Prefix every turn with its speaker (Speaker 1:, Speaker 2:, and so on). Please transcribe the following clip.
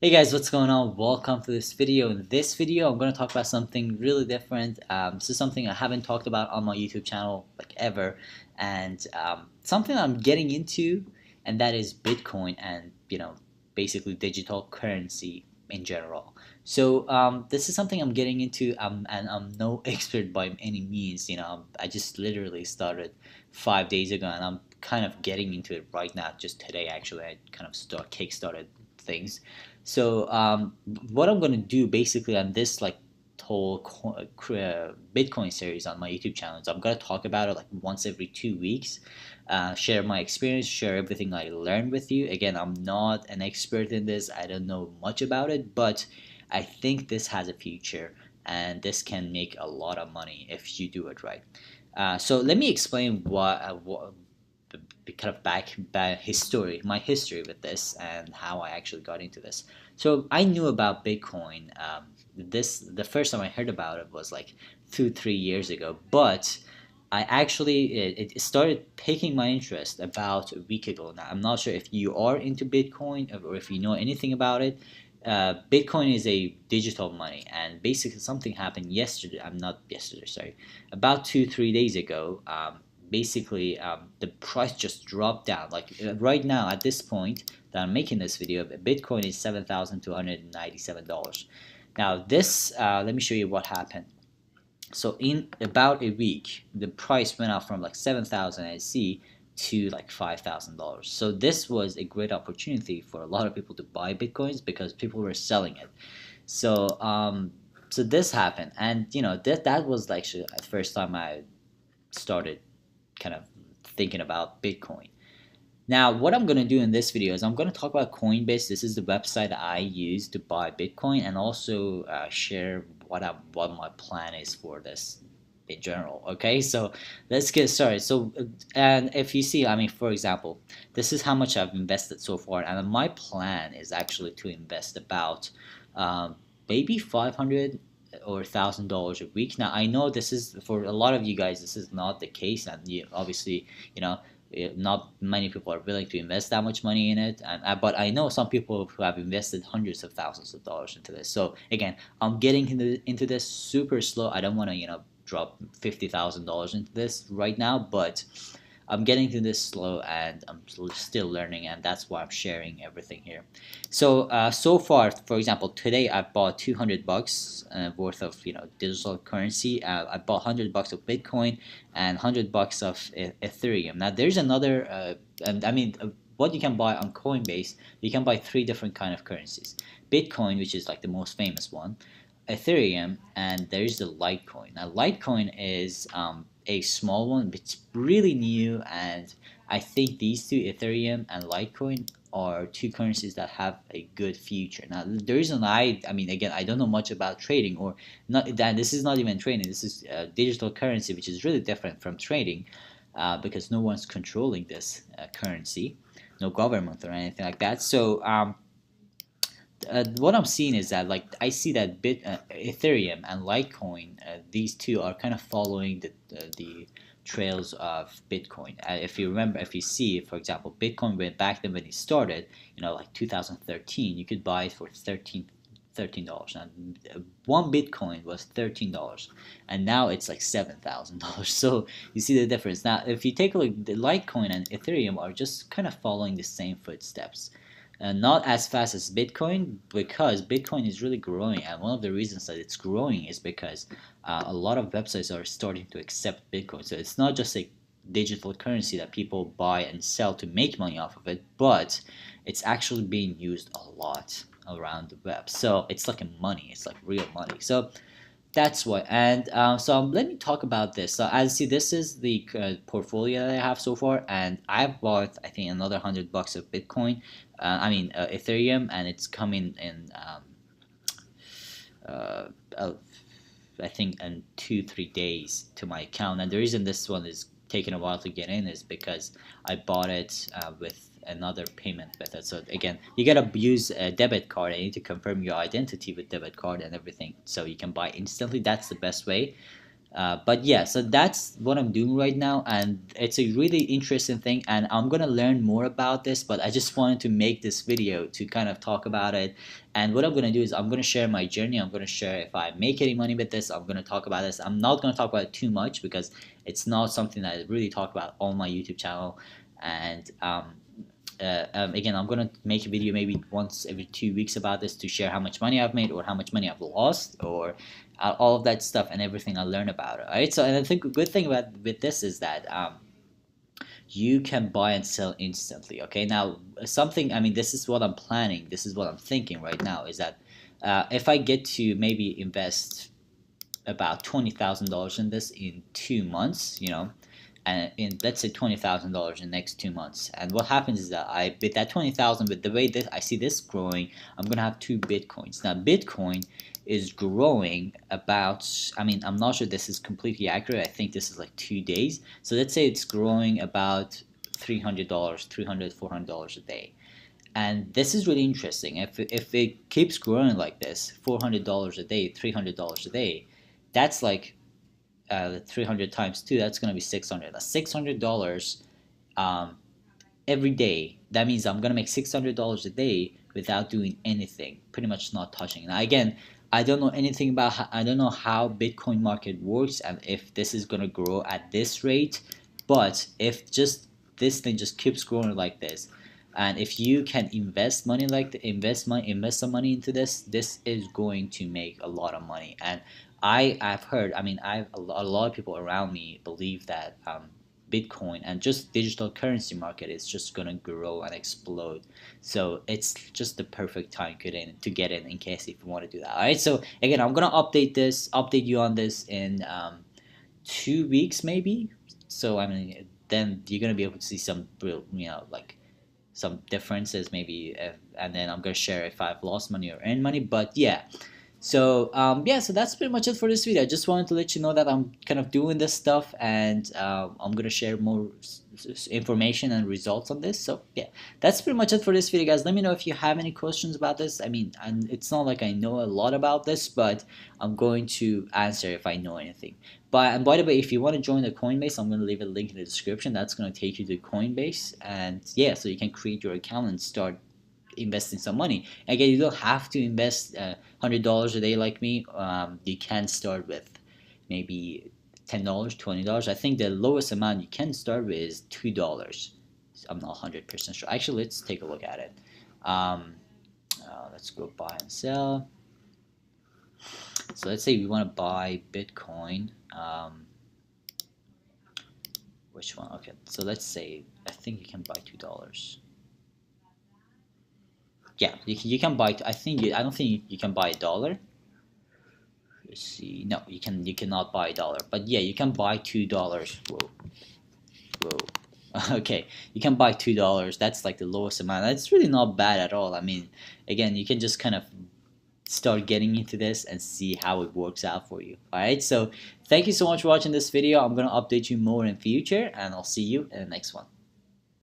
Speaker 1: Hey guys, what's going on? Welcome to this video. In this video, I'm going to talk about something really different. This is something I haven't talked about on my YouTube channel like ever, and something I'm getting into, and that is Bitcoin and basically digital currency in general. So this is something I'm getting into, and I'm no expert by any means. I just literally started 5 days ago, and I'm kind of getting into it right now. Just today, actually, I kind of kickstarted things. So what I'm gonna do basically on this like whole Bitcoin series on my YouTube channel is I'm gonna talk about it like once every 2 weeks, share my experience, share everything I learned with you. Again, I'm not an expert in this. I don't know much about it, but I think this has a future and this can make a lot of money if you do it right. So let me explain what kind of back history, my history with this, and how I actually got into this. So I knew about Bitcoin. The first time I heard about it was like 2 3 years ago, but I actually it started piquing my interest about a week ago. Now I'm not sure if you are into Bitcoin or if you know anything about it. Bitcoin is a digital money, and basically something happened yesterday. I'm not yesterday, sorry, about 2 3 days ago. Basically, the price just dropped down. Like right now, at this point that I'm making this video, Bitcoin is $7,297. Now, this let me show you what happened. So in about a week, the price went up from like 7,000 I see to like $5,000. So this was a great opportunity for a lot of people to buy bitcoins because people were selling it. So so this happened, and that was like actually the first time I started kind of thinking about Bitcoin. Now, what I'm going to do in this video is I'm going to talk about Coinbase. This is the website I use to buy Bitcoin, and also share what my plan is for this in general. Okay, so let's get started. So, and if you see, I mean, for example, this is how much I've invested so far, and my plan is actually to invest about um, maybe 500 or $1,000 a week. Now, I know this is for a lot of you guys, this is not the case, and you obviously, not many people are willing to invest that much money in it, and but I know some people who have invested hundreds of thousands of dollars into this. So again, I'm getting into this super slow. I don't want to drop $50,000 into this right now, but I'm getting to this slow, and I'm still learning, and that's why I'm sharing everything here. So so far, for example, today I bought $200 worth of digital currency. I bought $100 of Bitcoin and $100 of Ethereum. Now there's another, and I mean. What you can buy on Coinbase, you can buy three different kind of currencies. Bitcoin, which is like the most famous one, Ethereum, and there's the Litecoin. Now, Litecoin is a small one, but it's really new, and I think these two, Ethereum and Litecoin, are two currencies that have a good future. Now, the reason I mean, again, I don't know much about trading, or not. That this is not even trading. This is digital currency, which is really different from trading, because no one's controlling this currency, no government or anything like that. So what I'm seeing is that like I see that Ethereum and Litecoin, these two are kind of following the trails of Bitcoin. If you remember, if you see, for example, Bitcoin went back then when it started, like 2013, you could buy it for $13. And one Bitcoin was $13, and now it's like $7,000. So you see the difference. Now, if you take a look, the Litecoin and Ethereum are just kind of following the same footsteps. Not as fast as Bitcoin, because Bitcoin is really growing, and one of the reasons that it's growing is because a lot of websites are starting to accept Bitcoin. So it's not just a digital currency that people buy and sell to make money off of it, but it's actually being used a lot around the web. So it's like a money, it's like real money. So that's what. And so let me talk about this. So as you see, this is the portfolio that I have so far, and I've bought I think another $100 of Bitcoin. I mean Ethereum, and it's coming in. Uh, uh, I think in 2 3 days to my account. And the reason this one is taking a while to get in is because I bought it with another payment method. So again, you gotta use a debit card. I need to confirm your identity with debit card and everything, so you can buy instantly. That's the best way. But yeah, so that's what I'm doing right now, and it's a really interesting thing, and I'm gonna learn more about this, but I just wanted to make this video to kind of talk about it. And what I'm gonna do is I'm gonna share my journey. I'm gonna share if I make any money with this. I'm gonna talk about this. I'm not gonna talk about it too much because it's not something that I really talk about on my YouTube channel. And again, I'm gonna make a video maybe once every 2 weeks about this to share how much money I've made or how much money I've lost, or all of that stuff and everything I learn about it. All right. So, and I think a good thing about with this is that you can buy and sell instantly. Okay. Now, something. I mean, this is what I'm planning. This is what I'm thinking right now. Is that if I get to maybe invest about $20,000 in this in 2 months, and in, let's say, $20,000 in the next 2 months. And what happens is that I with that 20,000, with the way that I see this growing, I'm gonna have 2 Bitcoins. Now, Bitcoin is growing about. I mean, I'm not sure this is completely accurate. I think this is like 2 days. So let's say it's growing about $300, $400 a day. And this is really interesting. If it keeps growing like this, $400 a day, $300 a day, that's like 300 times 2, that's going to be 600. That's $600 um, every day. That means I'm going to make $600 a day without doing anything, pretty much not touching. Now, again, I don't know anything about I don't know how Bitcoin market works and if this is going to grow at this rate, but if just this thing just keeps growing like this, and if you can invest money like the, invest some money into this, this is going to make a lot of money. And I've heard, I mean, a lot of people around me believe that Bitcoin and just digital currency market is just gonna grow and explode. So it's just the perfect time to get in case if you want to do that. All right. So again, I'm gonna update you on this in 2 weeks maybe. So I mean, then you're gonna be able to see some real, like some differences maybe, and then I'm gonna share if I've lost money or earned money. But yeah, so yeah, so that's pretty much it for this video. I just wanted to let you know that I'm kind of doing this stuff, and I'm gonna share more information and results on this. So yeah, that's pretty much it for this video, guys. Let me know if you have any questions about this. I mean, and it's not like I know a lot about this, but I'm going to answer if I know anything. But and by the way, if you want to join the Coinbase, I'm going to leave a link in the description. That's going to take you to Coinbase, and yeah, so you can create your account and start investing some money. Again, you don't have to invest $100 a day like me. You can start with maybe $10, $20. I think the lowest amount you can start with is $2. I'm not 100% sure. Actually, let's take a look at it. Let's go buy and sell. So let's say we want to buy Bitcoin. Which one? Okay, so let's say I think you can buy $2. Yeah, you can buy. I don't think you can buy $1. Let's see. No, you cannot buy $1. But yeah, you can buy $2. Whoa. Okay, you can buy $2. That's like the lowest amount. That's really not bad at all. I mean, again, you can just kind of start getting into this and see how it works out for you. All right, so thank you so much for watching this video. I'm gonna update you more in future, and I'll see you in the next one.